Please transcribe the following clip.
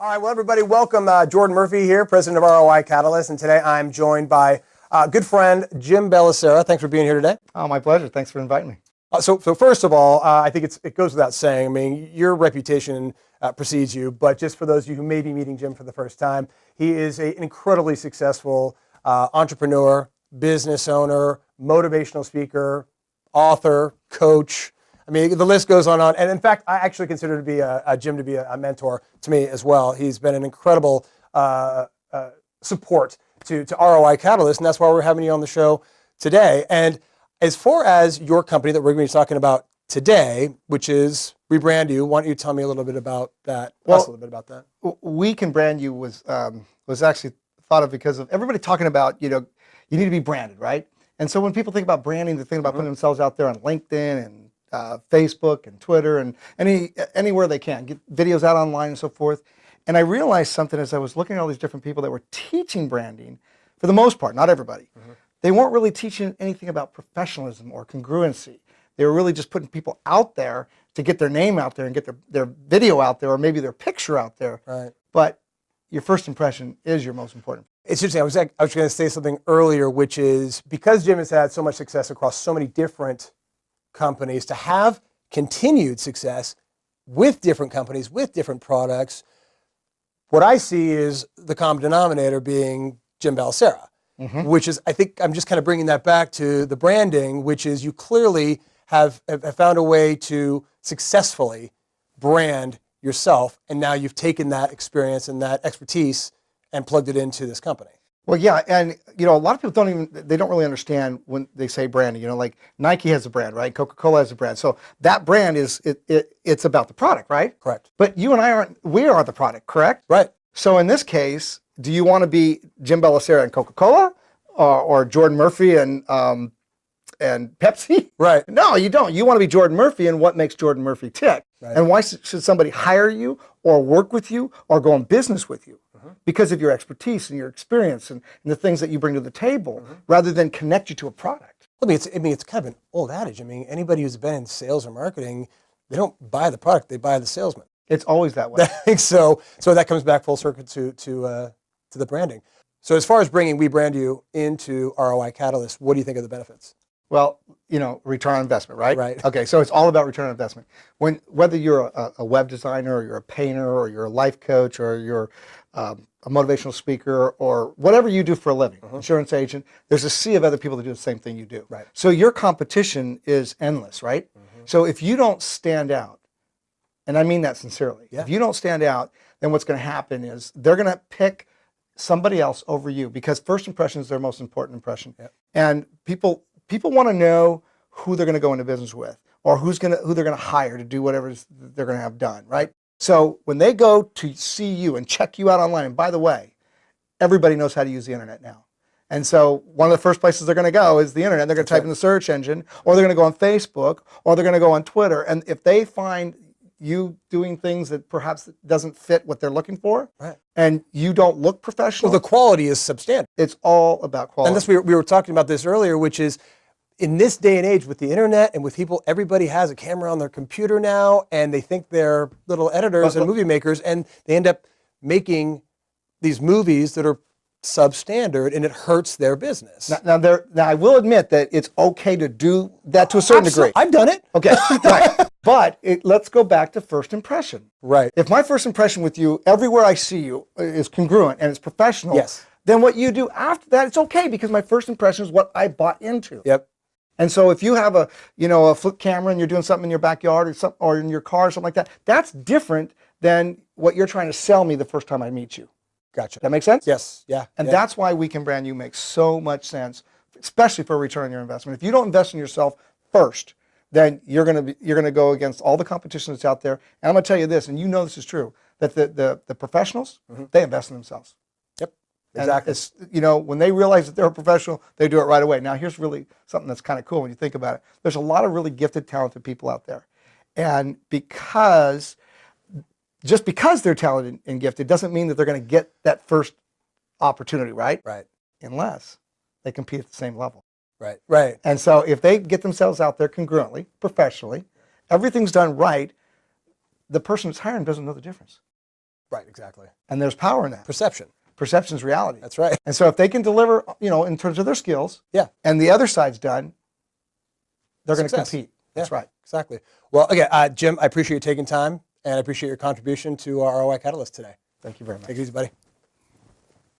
All right, well, everybody, welcome. Jordan Murphy here, president of ROI Catalysts, and today I'm joined by good friend Jim Bellacera. Thanks for being here today. Oh, my pleasure. Thanks for inviting me. So first of all, I think it goes without saying. I mean, your reputation precedes you, but just for those of you who may be meeting Jim for the first time, he is an incredibly successful entrepreneur, business owner, motivational speaker, author, coach. I mean, the list goes on. And in fact, I actually consider Jim to be a mentor to me as well. He's been an incredible support to ROI Catalyst, and that's why we're having you on the show today. And as far as your company that we're going to be talking about today, which is Rebrand You, why don't you tell me a little bit about that? Well, us a little bit about that. We Can Brand You was actually thought of because of everybody talking about, you need to be branded, right? And so when people think about branding, they think about putting themselves out there on LinkedIn and Facebook and Twitter and anywhere they can, get videos out online and so forth. And I realized something as I was looking at all these different people that were teaching branding, for the most part, not everybody. They weren't really teaching anything about professionalism or congruency. They were really just putting people out there to get their name out there and get their video out there or maybe their picture out there. Right. But your first impression is your most important. It's interesting. I was going to say something earlier, which is because Jim has had so much success across so many different companies, to have continued success with different companies, with different products, what I see is the common denominator being Jim Bellacera, which is, I think I'm just kind of bringing that back to the branding, which is you clearly have found a way to successfully brand yourself, and now you've taken that experience and that expertise and plugged it into this company. Well, yeah, and a lot of people don't really understand when they say branding. Like Nike has a brand, right? Coca-Cola has a brand. So that brand it's about the product, right? Correct. But you and I we are the product, correct? Right. So in this case, do you want to be Jim Bellacera and Coca-Cola, or Jordan Murphy and Pepsi? Right. No, you don't. You want to be Jordan Murphy and what makes Jordan Murphy tick. Right. And why should somebody hire you or work with you or go in business with you? Because of your expertise and your experience and the things that you bring to the table, rather than connect you to a product. I mean, it's kind of an old adage. I mean, anybody who's been in sales or marketing, they don't buy the product, they buy the salesman. It's always that way. So that comes back full circle to the branding. So as far as bringing We Brand You into ROI Catalyst, what do you think of the benefits? Well, return on investment, right? Right. Okay, so it's all about return on investment. Whether you're a web designer or you're a painter or you're a life coach or you're a motivational speaker or whatever you do for a living, insurance agent, there's a sea of other people that do the same thing you do. Right. So your competition is endless, right? So if you don't stand out, and I mean that sincerely, if you don't stand out, then what's going to happen is they're going to pick somebody else over you, because first impression is their most important impression. Yep. And people want to know who they're going to go into business with, or who they're going to hire to do whatever they're going to have done, right? So when they go to see you and check you out online, and by the way, everybody knows how to use the internet now. And so one of the first places they're going to go is the internet. They're going to type in the search engine, or they're going to go on Facebook, or they're going to go on Twitter. And if they find you doing things that perhaps doesn't fit what they're looking for, and you don't look professional. Well, the quality is substandard. It's all about quality. And that's, we were talking about this earlier, which is in this day and age with the internet and with people, everybody has a camera on their computer now, and they think they're little editors and movie makers, and they end up making these movies that are substandard, and it hurts their business. Now I will admit that it's okay to do that to a certain degree. I've done it. Okay, right. But let's go back to first impression. Right. If my first impression with you, everywhere I see you, is congruent and it's professional, then what you do after that, it's okay, because my first impression is what I bought into. Yep. And so if you have a flip camera and you're doing something in your backyard or in your car or something like that, that's different than what you're trying to sell me the first time I meet you. Gotcha. That makes sense? Yes. Yeah. And that's why We Can Brand You makes so much sense, especially for a return on your investment. If you don't invest in yourself first, then you're going to go against all the competition that's out there. And I'm going to tell you this, and this is true, that the professionals, they invest in themselves. Yep. Exactly. It's, when they realize that they're a professional, they do it right away. Now, here's really something that's kind of cool when you think about it. There's a lot of really gifted, talented people out there. And just because they're talented and gifted doesn't mean that they're going to get that first opportunity, right? Right. Unless they compete at the same level. Right. Right. And so if they get themselves out there congruently, professionally, everything's done right, the person that's hiring doesn't know the difference. Right, exactly. And there's power in that. Perception. Perception's reality. That's right. And so if they can deliver, in terms of their skills, Yeah. and the other side's done, they're going to Success. compete. That's right. Exactly. Well, again, Jim, I appreciate you taking time, and I appreciate your contribution to our ROI Catalyst today. Thank you very much. Take it easy, buddy.